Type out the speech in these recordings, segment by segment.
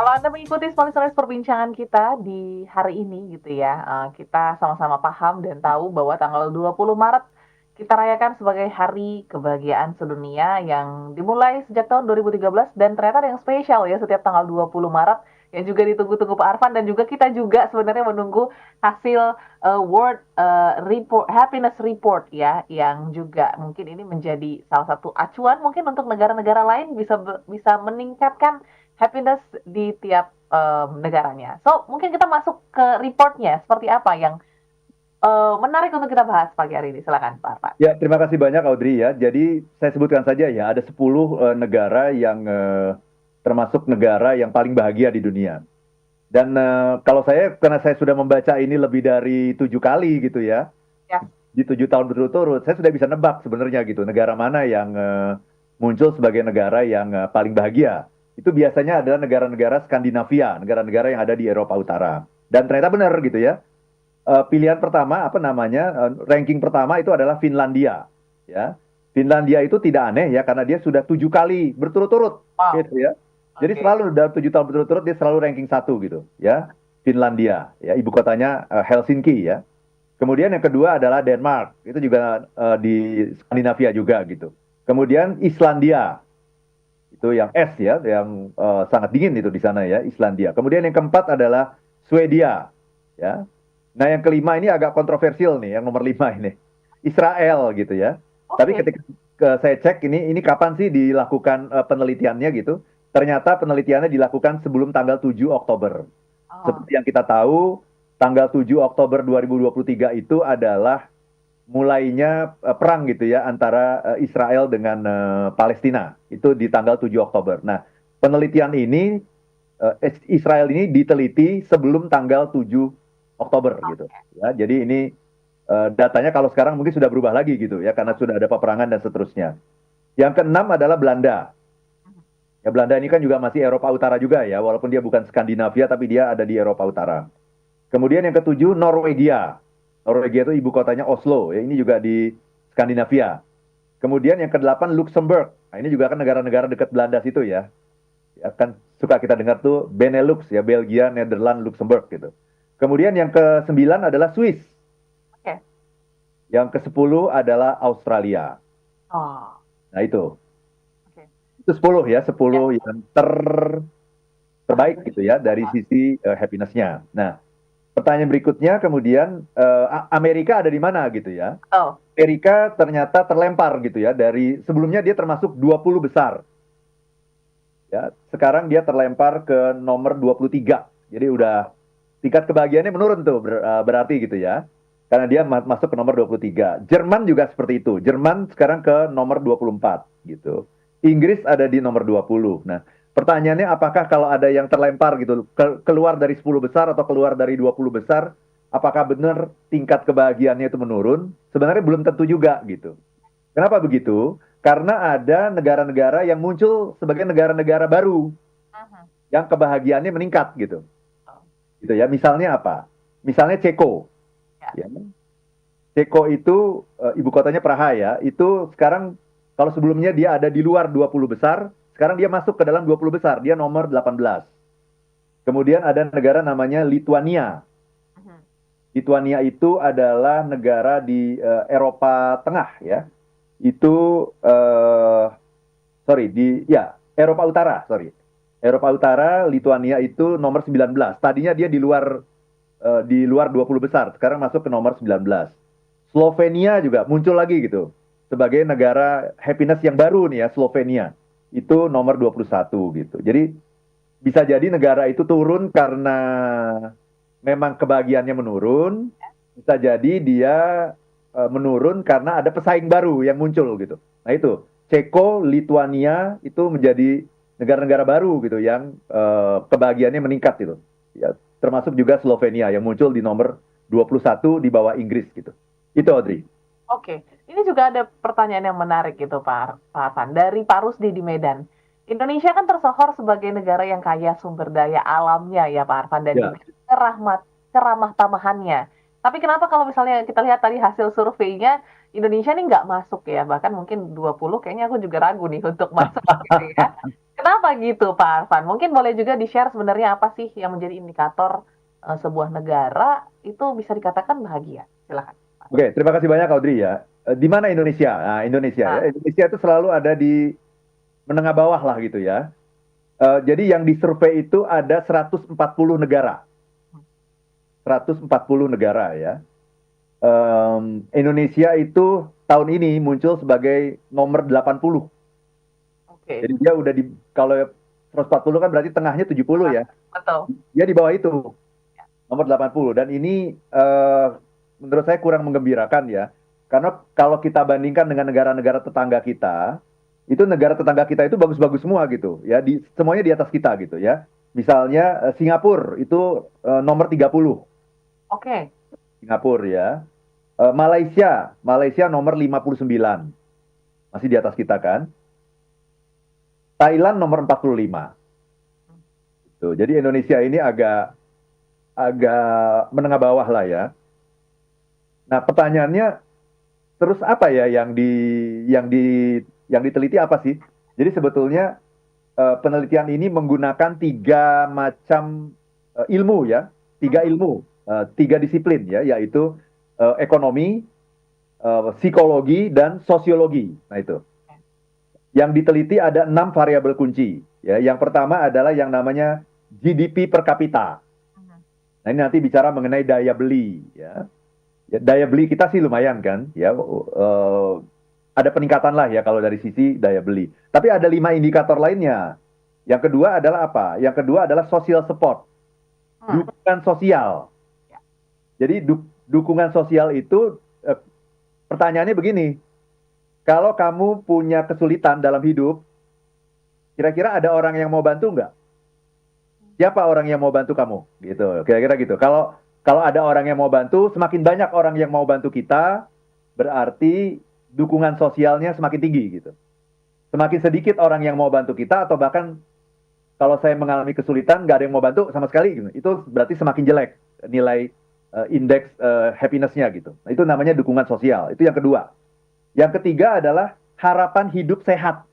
Kalau Anda mengikuti stories-stories perbincangan kita di hari ini gitu ya, kita sama-sama paham dan tahu bahwa tanggal 20 Maret kita rayakan sebagai Hari Kebahagiaan Sedunia yang dimulai sejak tahun 2013 dan ternyata ada yang spesial ya setiap tanggal 20 Maret yang juga ditunggu-tunggu Pak Arfan dan juga kita juga sebenarnya menunggu hasil World Report Happiness Report ya yang juga mungkin ini menjadi salah satu acuan mungkin untuk negara-negara lain bisa meningkatkan happiness di tiap negaranya. So, mungkin kita masuk ke reportnya, seperti apa yang menarik untuk kita bahas pagi hari ini. Silakan, Pak Arfan. Ya, terima kasih banyak Audrey ya. Jadi saya sebutkan saja ya, ada 10 negara yang termasuk negara yang paling bahagia di dunia. Dan kalau saya, karena saya sudah membaca ini lebih dari 7 kali gitu ya, Ya, di 7 tahun berturut-turut, saya sudah bisa nebak sebenarnya gitu, negara mana yang muncul sebagai negara yang paling bahagia. Itu biasanya adalah negara-negara Skandinavia, negara-negara yang ada di Eropa Utara. Dan ternyata benar gitu ya. Pilihan pertama apa namanya ranking pertama itu adalah Finlandia ya. Finlandia itu tidak aneh ya karena dia sudah 7 kali berturut-turut wow, gitu ya. Jadi oke. selalu dalam 7 tahun berturut-turut dia selalu ranking satu gitu ya. Finlandia ya, ibu kotanya Helsinki ya. Kemudian yang kedua adalah Denmark, itu juga di Skandinavia juga gitu. Kemudian Islandia, itu yang es ya, yang sangat dingin itu di sana ya, Islandia. Kemudian yang keempat adalah Swedia ya. Nah, yang kelima ini agak kontroversial nih, yang nomor 5 ini. Israel gitu ya. Tapi Oke. ketika saya cek ini kapan sih dilakukan penelitiannya gitu. Ternyata penelitiannya dilakukan sebelum tanggal 7 Oktober. Oh, Seperti yang kita tahu, tanggal 7 Oktober 2023 itu adalah mulainya perang gitu ya antara Israel dengan Palestina. Itu di tanggal 7 Oktober. Nah, penelitian ini Israel ini diteliti sebelum tanggal 7 Oktober gitu. oke. Ya, jadi ini datanya kalau sekarang mungkin sudah berubah lagi gitu ya karena sudah ada peperangan dan seterusnya. Yang keenam adalah Belanda. Ya Belanda ini kan juga masih Eropa Utara juga ya, walaupun dia bukan Skandinavia tapi dia ada di Eropa Utara. Kemudian yang ketujuh Norwegia. Norwegia itu ibu kotanya Oslo, ya ini juga di Skandinavia. Kemudian yang kedelapan Luxembourg. Nah, ini juga kan negara-negara dekat Belanda situ ya. Ya kan suka kita dengar tuh Benelux ya, Belgia, Nederland, Luxembourg gitu. Kemudian yang ke-9 adalah Swiss. Oke. Yang ke-10 adalah Australia. Oh, Nah oke. itu 10 ya, Ya, 10 yang terbaik bahagia. gitu ya dari sisi happiness-nya. Nah, pertanyaan berikutnya kemudian Amerika ada di mana gitu ya? Oh, Amerika ternyata terlempar gitu ya dari sebelumnya dia termasuk 20 besar ya. Sekarang dia terlempar ke nomor 23. Jadi udah tingkat kebahagiaannya menurun tuh berarti gitu ya. Karena dia masuk ke nomor 23. Jerman juga seperti itu. Jerman sekarang ke nomor 24 gitu. Inggris ada di nomor 20. Nah, pertanyaannya apakah kalau ada yang terlempar gitu keluar dari 10 besar atau keluar dari 20 besar, apakah benar tingkat kebahagiaannya itu menurun? Sebenarnya belum tentu juga gitu. Kenapa begitu? Karena ada negara-negara yang muncul sebagai negara-negara baru mhm. yang kebahagiaannya meningkat gitu. Oh, Gitu ya. Misalnya apa? Misalnya Ceko. ya. Ya. Ceko itu ibu kotanya Praha ya. Itu sekarang kalau sebelumnya dia ada di luar 20 besar, sekarang dia masuk ke dalam 20 besar. Dia nomor 18. Kemudian ada negara namanya Lituania. Mhm. Lituania itu adalah negara di Eropa Tengah ya. Itu sorry di ya Eropa Utara, sorry. Eropa Utara, Lituania itu nomor 19. Tadinya dia di luar 20 besar, sekarang masuk ke nomor 19. Slovenia juga muncul lagi gitu sebagai negara happiness yang baru nih ya, Slovenia. Itu nomor 21 gitu. Jadi bisa jadi negara itu turun karena memang kebahagiaannya menurun, bisa jadi dia menurun karena ada pesaing baru yang muncul gitu. Nah itu, Ceko, Lituania itu menjadi negara-negara baru gitu yang kebahagiaannya meningkat gitu. Ya, termasuk juga Slovenia yang muncul di nomor 21 di bawah Inggris gitu. Itu Audrey. Oke, ini juga ada pertanyaan yang menarik gitu Pak Hasan. Dari Pak Rusdi di Medan. Indonesia kan tersohor sebagai negara yang kaya sumber daya alamnya ya Pak Arfan dan Ya, juga keramah tamahannya. Tapi kenapa kalau misalnya kita lihat tadi hasil surveinya Indonesia ini nggak masuk ya, bahkan mungkin 20 kayaknya aku juga ragu nih untuk masuk gitu ya. Kenapa gitu, Pak Arfan? Mungkin boleh juga di-share sebenarnya apa sih yang menjadi indikator sebuah negara itu bisa dikatakan bahagia? Silakan. Oke, terima kasih banyak Audrey ya. Di mana Indonesia? Nah, Indonesia ya. Nah, Indonesia itu selalu ada di menengah bawah lah gitu ya. Jadi yang disurvei itu ada 140 negara. 140 negara ya. Indonesia itu tahun ini muncul sebagai nomor 80. oke. Jadi dia udah di, kalau 140 kan berarti tengahnya 70 Nah, ya. betul. Dia di bawah itu, nomor 80. Dan ini menurut saya kurang menggembirakan ya. Karena kalau kita bandingkan dengan negara-negara tetangga kita, itu negara tetangga kita itu bagus-bagus semua gitu ya. Semuanya di atas kita gitu ya. Misalnya Singapura itu nomor 30. Oke. Singapura ya. Malaysia, Malaysia nomor 59. Masih di atas kita kan. Thailand nomor 45. Tuh, jadi Indonesia ini agak agak menengah bawah lah ya. Nah, pertanyaannya terus apa ya yang di yang diteliti apa sih? Jadi sebetulnya penelitian ini menggunakan tiga macam ilmu ya, tiga ilmu, tiga disiplin ya, yaitu ekonomi, psikologi, dan sosiologi. Nah itu. Yang diteliti ada 6 variabel kunci. Ya, yang pertama adalah yang namanya GDP per kapita. Nah ini nanti bicara mengenai daya beli. Ya. Ya, daya beli kita sih lumayan kan. Ya, ada peningkatan lah ya kalau dari sisi daya beli. Tapi ada 5 indikator lainnya. Yang kedua adalah apa? Yang kedua adalah social support, dukungan sosial. Jadi dukungan sosial itu pertanyaannya begini, kalau kamu punya kesulitan dalam hidup, kira-kira ada orang yang mau bantu nggak? Siapa orang yang mau bantu kamu? Gitu, kira-kira gitu. Kalau kalau ada orang yang mau bantu, semakin banyak orang yang mau bantu kita, berarti dukungan sosialnya semakin tinggi gitu. Semakin sedikit orang yang mau bantu kita, atau bahkan kalau saya mengalami kesulitan, nggak ada yang mau bantu sama sekali, gitu. Itu berarti semakin jelek nilai indeks happiness-nya gitu. Nah, itu namanya dukungan sosial. Itu yang kedua. Yang ketiga adalah harapan hidup sehat.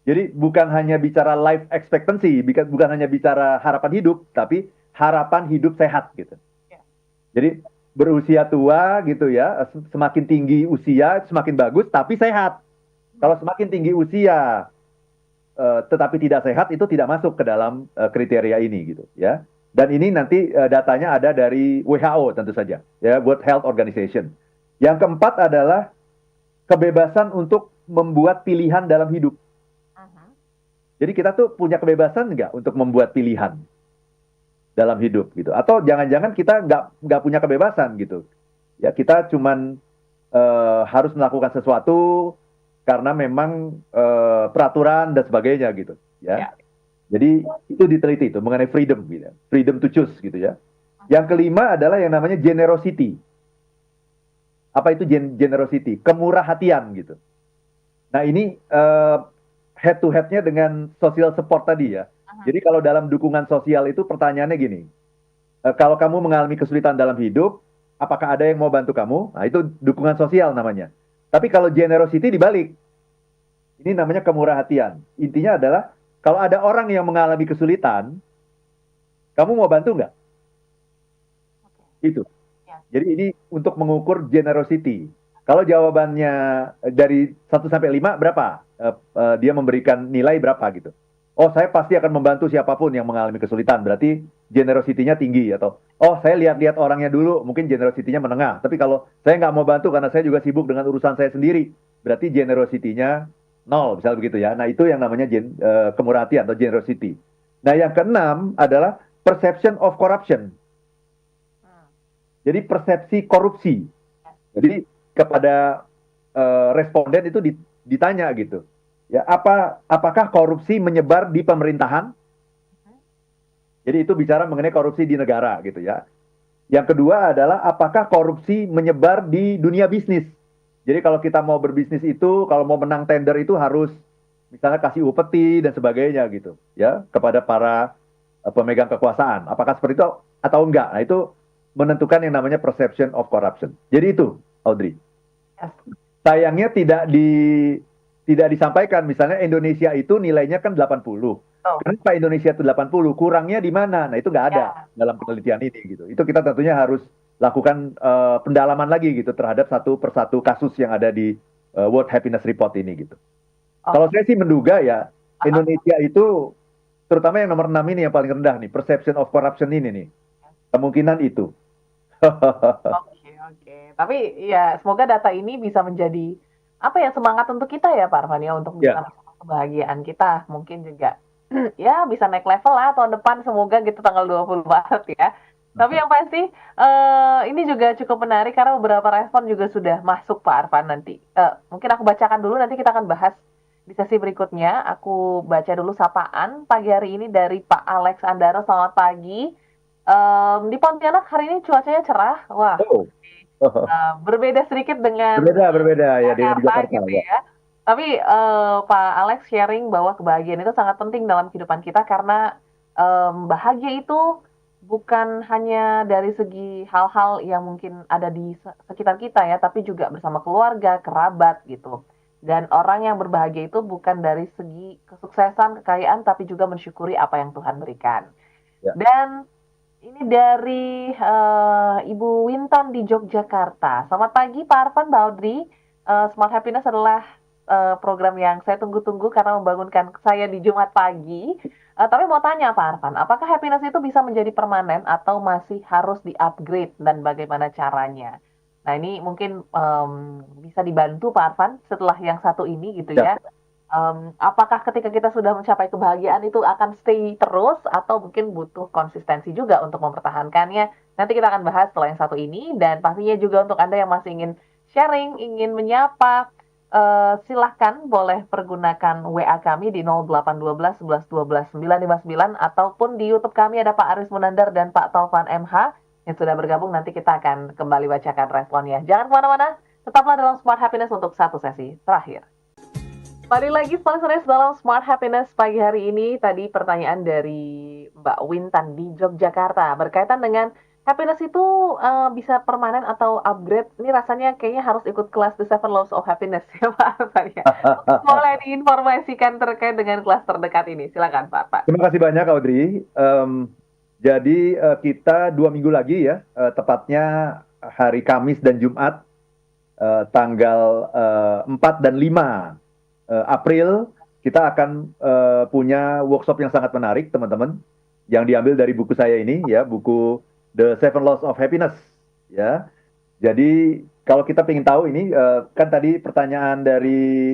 Jadi bukan hanya bicara life expectancy, bukan hanya bicara harapan hidup, tapi harapan hidup sehat gitu. Jadi berusia tua gitu ya, semakin tinggi usia semakin bagus, tapi sehat. Kalau semakin tinggi usia tetapi tidak sehat, itu tidak masuk ke dalam kriteria ini gitu ya. Dan ini nanti datanya ada dari WHO tentu saja, ya, World Health Organization. Yang keempat adalah kebebasan untuk membuat pilihan dalam hidup. Jadi kita tuh punya kebebasan nggak untuk membuat pilihan dalam hidup gitu? Atau jangan-jangan kita nggak punya kebebasan gitu? Ya kita cuman harus melakukan sesuatu karena memang peraturan dan sebagainya gitu. Ya. Jadi itu diteliti itu mengenai freedom, gitu. Freedom to choose gitu ya. Yang kelima adalah yang namanya generosity. Apa itu generosity? Kemurah hatian gitu. Nah ini head to headnya dengan social support tadi ya. Jadi kalau dalam dukungan sosial itu pertanyaannya gini, kalau kamu mengalami kesulitan dalam hidup, apakah ada yang mau bantu kamu? Nah itu dukungan sosial namanya. Tapi kalau generosity dibalik, ini namanya kemurah hatian. Intinya adalah kalau ada orang yang mengalami kesulitan, kamu mau bantu nggak? Itu. Jadi ini untuk mengukur generosity. Kalau jawabannya dari 1 sampai 5 berapa? Dia memberikan nilai berapa gitu. Oh, saya pasti akan membantu siapapun yang mengalami kesulitan. Berarti generosity-nya tinggi. Atau, oh, saya lihat-lihat orangnya dulu, mungkin generosity-nya menengah. Tapi kalau saya nggak mau bantu karena saya juga sibuk dengan urusan saya sendiri, berarti generosity-nya 0, misalnya begitu ya. Nah, itu yang namanya kemurahan atau generosity. Nah, yang keenam adalah perception of corruption. Jadi persepsi korupsi. Jadi kepada responden itu ditanya gitu, ya apakah korupsi menyebar di pemerintahan? Jadi itu bicara mengenai korupsi di negara gitu ya. Yang kedua adalah apakah korupsi menyebar di dunia bisnis? Jadi kalau kita mau berbisnis itu, kalau mau menang tender itu harus misalnya kasih upeti dan sebagainya gitu ya kepada para pemegang kekuasaan. Apakah seperti itu atau enggak? Nah itu menentukan yang namanya perception of corruption. Jadi itu, Audrey. Sayangnya tidak disampaikan. Misalnya Indonesia itu nilainya kan 80. Tuh. Kenapa Indonesia itu 80? Kurangnya di mana? Nah, itu nggak ada Ya. dalam penelitian ini gitu. Itu kita tentunya harus lakukan pendalaman lagi gitu terhadap satu persatu kasus yang ada di World Happiness Report ini gitu. Kalau Oke. saya sih menduga ya Ah, Indonesia itu terutama yang nomor 6 ini yang paling rendah nih, perception of corruption ini nih. Kemungkinan itu. oke, oke. Tapi ya semoga data ini bisa menjadi apa ya semangat untuk kita ya Pak Arfan ya untuk bisa Ya. mencapai kebahagiaan kita. Mungkin juga ya bisa naik level lah tahun depan semoga gitu tanggal 20 Maret ya. Tapi yang pasti ini juga cukup menarik karena beberapa respon juga sudah masuk Pak Arfan nanti. Mungkin aku bacakan dulu nanti kita akan bahas di sesi berikutnya. Aku baca dulu sapaan pagi hari ini dari Pak Alex Andara. Selamat pagi. Di Pontianak hari ini cuacanya cerah. Wah, Oh. berbeda sedikit dengan Berbeda, berbeda ya di Jakarta Jakarta gitu ya. ya. Tapi Pak Alex sharing bahwa kebahagiaan itu sangat penting dalam kehidupan kita karena bahagia itu bukan hanya dari segi hal-hal yang mungkin ada di sekitar kita ya, tapi juga bersama keluarga, kerabat gitu. Dan orang yang berbahagia itu bukan dari segi kesuksesan, kekayaan, tapi juga mensyukuri apa yang Tuhan berikan. Ya. Dan ini dari Ibu Wintan di Yogyakarta. Selamat pagi Pak Arfan, Mbak Audrey. Smart Happiness adalah program yang saya tunggu-tunggu karena membangunkan saya di Jumat pagi. Tapi mau tanya Pak Arfan, apakah happiness itu bisa menjadi permanen atau masih harus di-upgrade dan bagaimana caranya? Nah ini mungkin bisa dibantu Pak Arfan setelah yang satu ini gitu Ya. ya. Apakah ketika kita sudah mencapai kebahagiaan itu akan stay terus atau mungkin butuh konsistensi juga untuk mempertahankannya? Nanti kita akan bahas setelah yang satu ini dan pastinya juga untuk Anda yang masih ingin sharing, ingin menyapa, silahkan boleh pergunakan WA kami di 0812 11 12 959 ataupun di YouTube kami ada Pak Aris Munandar dan Pak Taufan MH yang sudah bergabung. Nanti kita akan kembali bacakan responnya. Jangan kemana-mana, tetaplah dalam Smart Happiness untuk satu sesi terakhir. Balik lagi sponsores dalam Smart Happiness pagi hari ini. Tadi pertanyaan dari Mbak Wintan di Yogyakarta berkaitan dengan happiness itu bisa permanen atau upgrade. Ini rasanya kayaknya harus ikut kelas The Seven Laws of Happiness ya Pak Arfan ya. Boleh diinformasikan terkait dengan kelas terdekat ini. Silakan Pak. Terima kasih banyak Audrey. Jadi kita 2 minggu lagi ya, tepatnya hari Kamis dan Jumat, tanggal 4 dan 5 April, kita akan punya workshop yang sangat menarik teman-teman, yang diambil dari buku saya ini ya, buku The Seven Laws of Happiness ya. Jadi kalau kita ingin tahu ini, kan tadi pertanyaan dari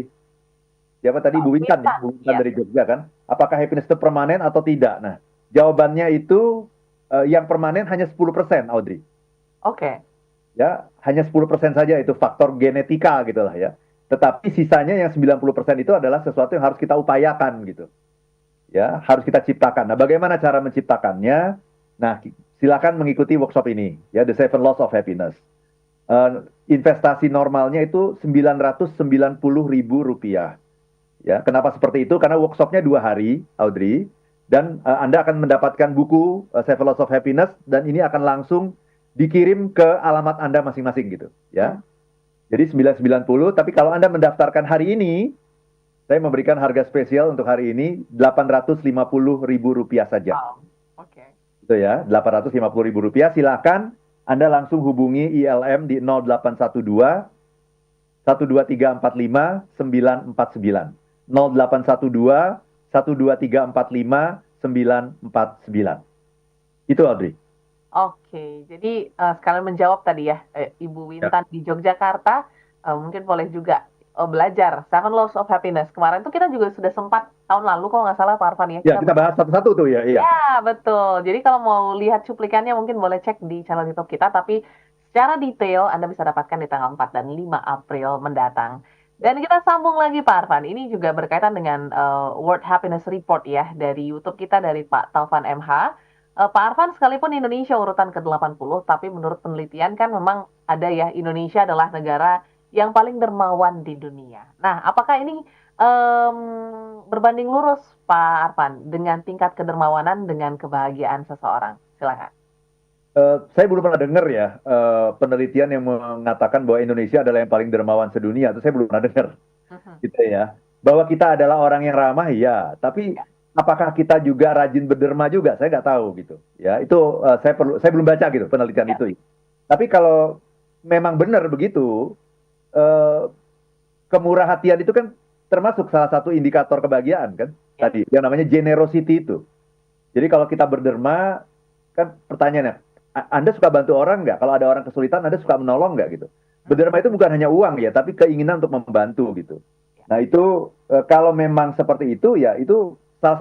siapa tadi, Bu Wintan ya, Bu Wintan Ya. dari Jogja kan, apakah happiness itu permanen atau tidak? Nah, jawabannya itu yang permanen hanya 10%, Audrey. Oke. Ya, hanya 10% saja itu faktor genetika gitu lah ya. Tetapi sisanya yang 90% itu adalah sesuatu yang harus kita upayakan gitu. Ya, harus kita ciptakan. Nah, bagaimana cara menciptakannya? Nah, silakan mengikuti workshop ini ya, The Seven Laws of Happiness. Investasi normalnya itu Rp990.000. Ya, kenapa seperti itu? Karena workshopnya 2 hari, Audrey, dan Anda akan mendapatkan buku Seven Laws of Happiness dan ini akan langsung dikirim ke alamat Anda masing-masing gitu, ya. Jadi 990, tapi kalau Anda mendaftarkan hari ini, saya memberikan harga spesial untuk hari ini Rp850.000 saja. Wow. Oke. Itu ya, Rp850.000. Silakan Anda langsung hubungi ILM di 0812 12345 949. 0812 12345 949. Itu Audrey. Oke, jadi sekalian menjawab tadi ya, Ibu Ya. Wintan di Yogyakarta, mungkin boleh juga belajar Seven Laws of Happiness. Kemarin tuh kita juga sudah sempat tahun lalu kalau nggak salah Pak Arfan ya. Ya, kita bahas satu-satu tuh ya. Iya. Ya, betul. Jadi kalau mau lihat cuplikannya mungkin boleh cek di channel YouTube kita, tapi secara detail Anda bisa dapatkan di tanggal 4 dan 5 April mendatang. Dan kita sambung lagi Pak Arfan. Ini juga berkaitan dengan World Happiness Report ya dari YouTube kita dari Pak Taufan MH. Pak Arfan, sekalipun Indonesia urutan ke-80, tapi menurut penelitian kan memang ada ya, Indonesia adalah negara yang paling dermawan di dunia. Nah, apakah ini berbanding lurus Pak Arfan dengan tingkat kedermawanan dengan kebahagiaan seseorang? Silakan. Saya belum pernah dengar ya penelitian yang mengatakan bahwa Indonesia adalah yang paling dermawan sedunia. Itu saya belum pernah dengar, gitu ya. bahwa kita adalah orang yang ramah, ya. Tapi Ya. apakah kita juga rajin berderma juga? Saya nggak tahu gitu. Ya, itu saya belum baca gitu penelitian Ya. itu. Tapi kalau memang benar begitu, eh, kemurah hatian itu kan termasuk salah satu indikator kebahagiaan kan Ya. tadi, yang namanya generosity itu. Jadi kalau kita berderma, kan pertanyaannya, Anda suka bantu orang nggak? Kalau ada orang kesulitan, Anda suka menolong nggak gitu? Berderma itu bukan hanya uang ya, tapi keinginan untuk membantu gitu. Ya. Nah itu kalau memang seperti itu ya itu Mhm. salah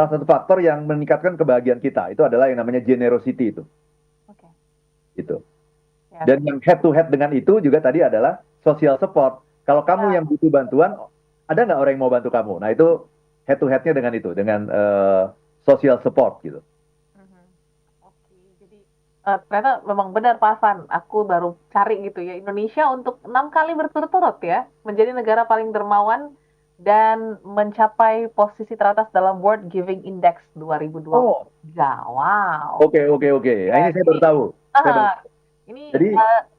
satu faktor yang meningkatkan kebahagiaan kita. Itu adalah yang namanya generosity itu. Oke. Gitu. Ya. Dan yang head to head dengan itu juga tadi adalah social support. Kalau kamu yang butuh bantuan, ada nggak orang yang mau bantu kamu? Nah itu head to headnya dengan itu, dengan social support gitu. Mhm. Oke, jadi ternyata memang benar Pak Afan. Aku baru cari gitu ya, Indonesia untuk 6 kali berturut-turut ya menjadi negara paling dermawan dan mencapai posisi teratas dalam World Giving Index Oh, 2023. Wow. oke, oke, oke. Nah, Ya, ini saya baru jadi tahu. Saya baru, ini jadi,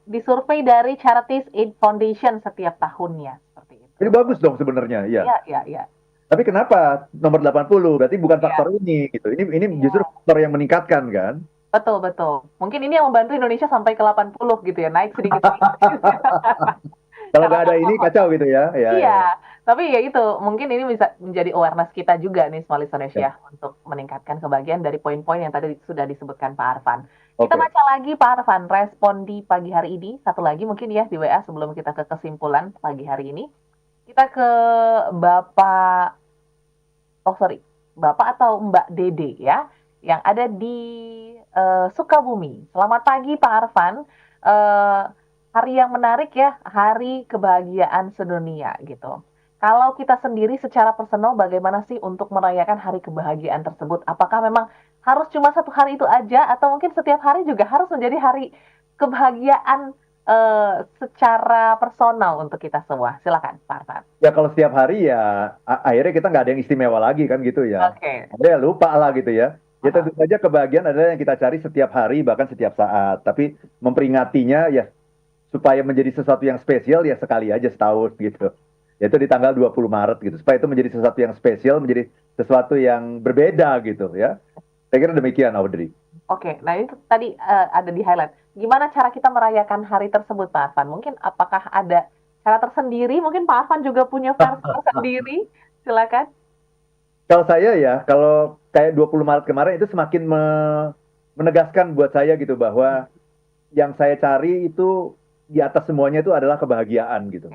disurvei dari Charities Aid Foundation setiap tahunnya seperti itu. ini bagus dong sebenarnya, ya. Iya, iya, iya. Tapi kenapa nomor 80? Berarti bukan Iya, faktor ini gitu. Ini justru iya. faktor yang meningkatkan kan? Betul, betul. Mungkin ini yang membantu Indonesia sampai ke 80 gitu ya, naik sedikit-sedikit. Kalau Karena nggak ada kan ini kacau gitu ya. Ya, iya, ya, ya. tapi ya itu mungkin ini bisa menjadi awareness kita juga nih Small listeners Ya. ya untuk meningkatkan kebahagiaan dari poin-poin yang tadi sudah disebutkan Pak Arfan. Kita Oke. baca lagi Pak Arfan respon di pagi hari ini satu lagi mungkin ya di WA sebelum kita ke kesimpulan pagi hari ini. Kita ke Bapak, oh sorry, Bapak atau Mbak Dede ya yang ada di Sukabumi. Selamat pagi Pak Arfan. Eh, hari yang menarik ya, hari kebahagiaan sedunia gitu. Kalau kita sendiri secara personal bagaimana sih untuk merayakan hari kebahagiaan tersebut? Apakah memang harus cuma satu hari itu aja atau mungkin setiap hari juga harus menjadi hari kebahagiaan secara personal untuk kita semua? Silakan, Pak Arfan. Ya kalau setiap hari ya akhirnya kita nggak ada yang istimewa lagi kan gitu ya. Oke. Ada ya lupa lah gitu ya. Ya Aha. tentu saja kebahagiaan adalah yang kita cari setiap hari bahkan setiap saat. Tapi memperingatinya ya supaya menjadi sesuatu yang spesial ya sekali aja setahun gitu. Yaitu di tanggal 20 Maret gitu. Supaya itu menjadi sesuatu yang spesial, menjadi sesuatu yang berbeda gitu ya. Saya kira demikian Audrey. Oke, nah itu tadi ada di highlight. Gimana cara kita merayakan hari tersebut, Pak Arfan? Mungkin apakah ada cara tersendiri? Mungkin Pak Arfan juga punya versi tersendiri. Silakan. Kalau saya ya, kalau kayak 20 Maret kemarin itu semakin menegaskan buat saya gitu bahwa yang saya cari itu di atas semuanya itu adalah kebahagiaan gitu.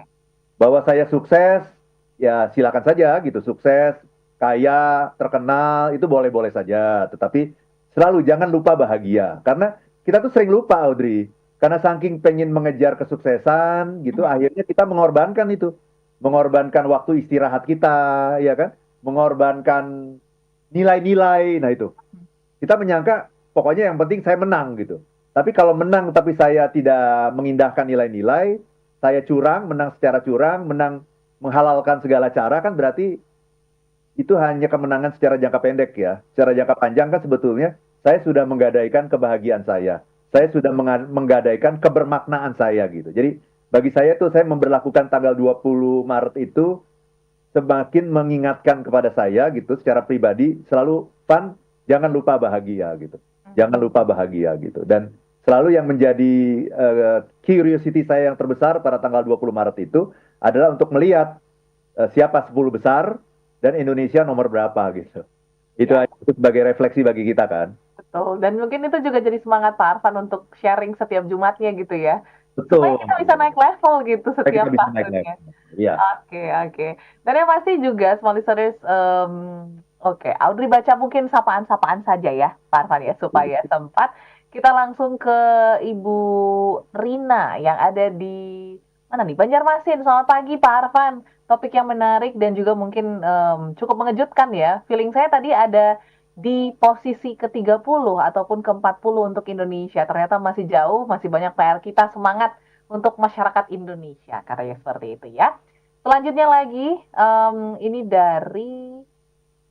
Bahwa saya sukses, ya silakan saja gitu. Sukses, kaya, terkenal, itu boleh-boleh saja. Tetapi selalu jangan lupa bahagia. Karena kita tuh sering lupa, Audrey. Karena saking pengen mengejar kesuksesan gitu, akhirnya kita mengorbankan itu. Mengorbankan waktu istirahat kita, ya kan? Mengorbankan nilai-nilai. Nah itu. Kita menyangka pokoknya yang penting saya menang gitu. Tapi kalau menang tapi saya tidak mengindahkan nilai-nilai, saya curang, menang secara curang, menang menghalalkan segala cara kan berarti itu hanya kemenangan secara jangka pendek ya. Secara jangka panjang kan sebetulnya saya sudah menggadaikan kebahagiaan saya. Saya sudah menggadaikan kebermaknaan saya gitu. Jadi bagi saya tuh saya memberlakukan tanggal 20 Maret itu semakin mengingatkan kepada saya gitu secara pribadi selalu Van jangan lupa bahagia gitu. Jangan lupa bahagia gitu. Dan selalu yang menjadi curiosity saya yang terbesar pada tanggal 20 Maret itu adalah untuk melihat siapa 10 besar dan Indonesia nomor berapa gitu. Itu Ya, sebagai refleksi bagi kita kan. betul. Dan mungkin itu juga jadi semangat Pak Arfan untuk sharing setiap Jumatnya gitu ya. Supaya Betul. kita bisa naik level gitu Supaya kita setiap bisa naik tahunnya. level. Iya. Oke, oke. Dan yang pasti juga, small listeners, oke, Audrey baca mungkin sapaan-sapaan saja ya, Pak Arfan ya, supaya sempat. Kita langsung ke Ibu Rina yang ada di mana nih? Banjarmasin. Selamat pagi, Pak Arfan. Topik yang menarik dan juga mungkin cukup mengejutkan ya. Feeling saya tadi ada di posisi ke-30 ataupun ke-40 untuk Indonesia. Ternyata masih jauh, masih banyak PR kita. Semangat untuk masyarakat Indonesia, katanya seperti itu ya. Selanjutnya lagi, ini dari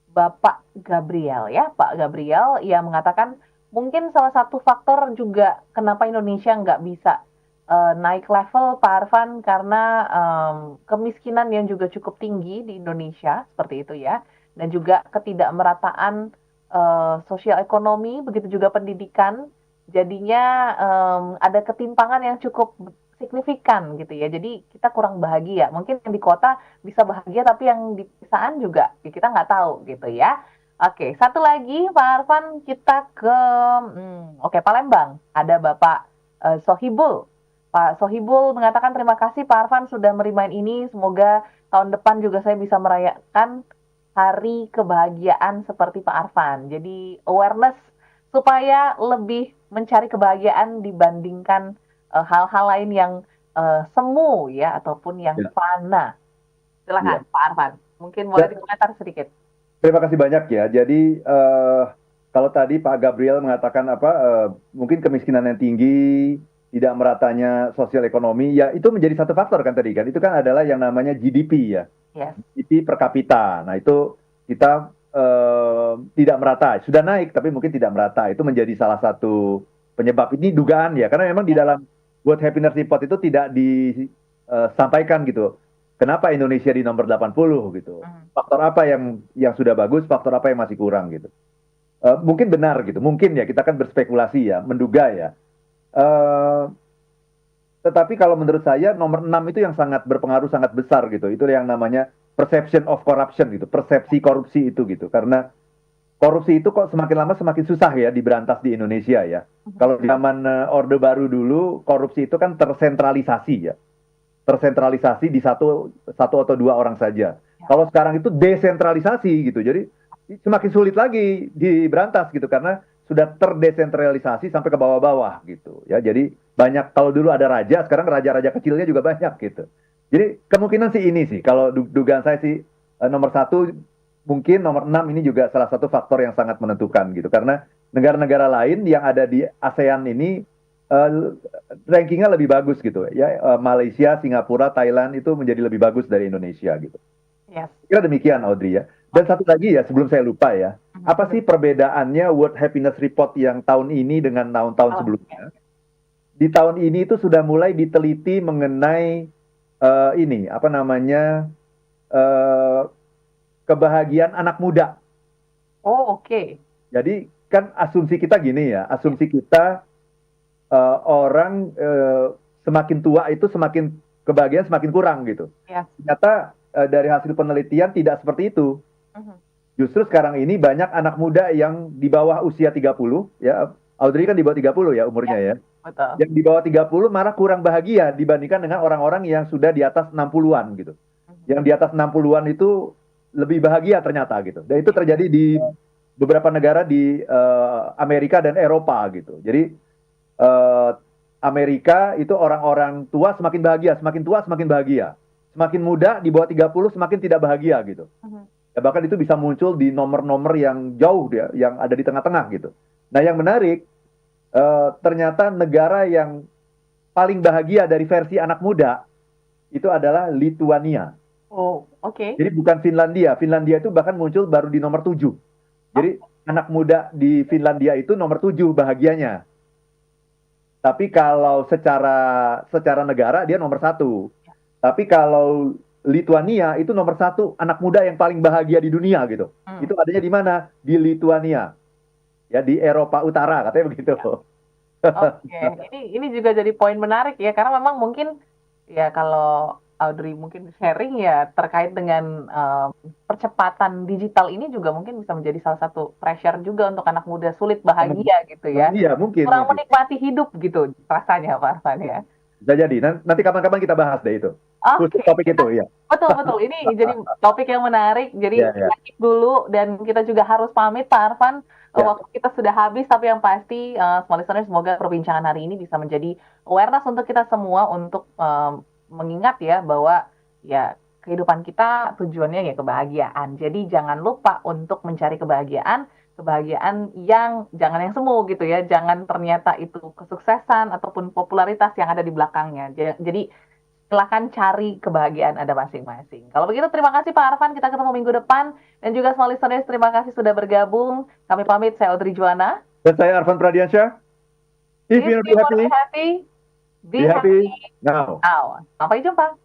Bapak Gabriel ya, Pak Gabriel yang mengatakan mungkin salah satu faktor juga kenapa Indonesia nggak bisa naik level Pak Arfan karena kemiskinan yang juga cukup tinggi di Indonesia seperti itu ya, dan juga ketidakmerataan sosial ekonomi, begitu juga pendidikan. Jadinya ada ketimpangan yang cukup signifikan gitu ya. Jadi kita kurang bahagia. Mungkin yang di kota bisa bahagia, tapi yang di pedesaan juga ya kita nggak tahu gitu ya. Oke, satu lagi Pak Arfan, kita ke oke, Palembang. Ada Bapak Sohibul. Pak Sohibul mengatakan terima kasih Pak Arfan sudah merimain ini. Semoga tahun depan juga saya bisa merayakan hari kebahagiaan seperti Pak Arfan. Jadi awareness supaya lebih mencari kebahagiaan dibandingkan hal-hal lain yang semu ya ataupun yang Ya, fana. ya. Silakan Pak Arfan. Mungkin boleh Ya, dikomentar sedikit. terima kasih banyak ya. Jadi kalau tadi Pak Gabriel mengatakan apa, mungkin kemiskinan yang tinggi, tidak meratanya sosial ekonomi, ya itu menjadi satu faktor kan tadi kan. Itu kan adalah yang namanya GDP ya, Yes. GDP per kapita. Nah itu kita tidak merata, sudah naik tapi mungkin tidak merata. Itu menjadi salah satu penyebab. Ini dugaan ya, karena memang di dalam World Happiness Report itu tidak disampaikan gitu. Kenapa Indonesia di nomor 80 gitu? Hmm. Faktor apa yang sudah bagus, faktor apa yang masih kurang gitu. Mungkin benar gitu, mungkin ya kita kan berspekulasi ya, menduga ya. Eh, tetapi kalau menurut saya nomor 6 itu yang sangat berpengaruh sangat besar gitu. Itu yang namanya perception of corruption gitu, persepsi korupsi itu gitu. Karena korupsi itu kok semakin lama semakin susah ya diberantas di Indonesia ya. Kalau di zaman Orde Baru dulu korupsi itu kan tersentralisasi ya, tersentralisasi di satu satu atau dua orang saja. Kalau sekarang itu desentralisasi gitu. Jadi semakin sulit lagi diberantas gitu karena sudah terdesentralisasi sampai ke bawah-bawah gitu. Ya, jadi banyak kalau dulu ada raja, sekarang raja-raja kecilnya juga banyak gitu. Jadi kemungkinan sih ini sih kalau dugaan saya sih nomor satu mungkin nomor 6 ini juga salah satu faktor yang sangat menentukan gitu karena negara-negara lain yang ada di ASEAN ini eh, rankingnya lebih bagus gitu ya. Malaysia, Singapura, Thailand itu menjadi lebih bagus dari Indonesia gitu. Yes. Kira demikian Audrey ya. Dan satu lagi ya sebelum saya lupa ya, apa sih perbedaannya World Happiness Report yang tahun ini dengan tahun-tahun Oh, sebelumnya? Di tahun ini itu sudah mulai diteliti mengenai ini apa namanya eh, kebahagiaan anak muda. oh, oke. Jadi kan asumsi kita gini ya, asumsi kita orang semakin tua itu semakin kebahagiaan semakin kurang gitu. Yes. Ternyata dari hasil penelitian tidak seperti itu. Mhm. Justru sekarang ini banyak anak muda yang di bawah usia 30, ya. Audrey kan di bawah 30 ya umurnya Yes, ya. betul. Yang di bawah 30 malah kurang bahagia dibandingkan dengan orang-orang yang sudah di atas 60-an gitu. Mhm. Yang di atas 60-an itu lebih bahagia ternyata gitu. Dan itu terjadi di beberapa negara di Amerika dan Eropa gitu. Jadi eh, Amerika itu orang-orang tua semakin bahagia, semakin tua semakin bahagia. Semakin muda di bawah 30 semakin tidak bahagia gitu. Mhm. Ya, bahkan itu bisa muncul di nomor-nomor yang jauh dia, yang ada di tengah-tengah gitu. Nah, yang menarik ternyata negara yang paling bahagia dari versi anak muda itu adalah Lituania. Oh, oke. Jadi bukan Finlandia. Finlandia itu bahkan muncul baru di nomor 7. Oh, Jadi anak muda di Finlandia itu nomor 7 bahagianya. Tapi kalau secara negara dia nomor 1. Tapi kalau Lituania itu nomor 1 anak muda yang paling bahagia di dunia gitu. hmm. Itu adanya di mana? Di Lituania. Ya di Eropa Utara katanya begitu. Oke, ini juga jadi poin menarik ya karena memang mungkin ya kalau Audrey mungkin sharing ya terkait dengan percepatan digital ini juga mungkin bisa menjadi salah satu pressure juga untuk anak muda sulit bahagia gitu ya. Iya mungkin Kurang mungkin. menikmati hidup gitu rasanya Pak Arfan ya. Bisa jadi. Nanti kapan-kapan kita bahas deh itu. Oke, Khusus topik kita itu ya. betul betul. Ini jadi topik yang menarik. Jadi Ya ya kita keep dulu dan kita juga harus pamit Pak Arfan. ya. Waktu kita sudah habis, tapi yang pasti semua listeners semoga perbincangan hari ini bisa menjadi awareness untuk kita semua untuk mengingat ya bahwa ya kehidupan kita tujuannya ya kebahagiaan. Jadi jangan lupa untuk mencari kebahagiaan, kebahagiaan yang jangan yang semu gitu ya. Jangan ternyata itu kesuksesan ataupun popularitas yang ada di belakangnya. Jadi silahkan cari kebahagiaan Anda masing-masing. Kalau begitu, terima kasih Pak Arfan. Kita ketemu minggu depan. Dan juga semua listeners, terima kasih sudah bergabung. Kami pamit, saya Audrey Juwana. Dan saya Arfan Pradiansyah. If If you you be want to happy, be happy, Be Be happy happy now. now. Sampai jumpa.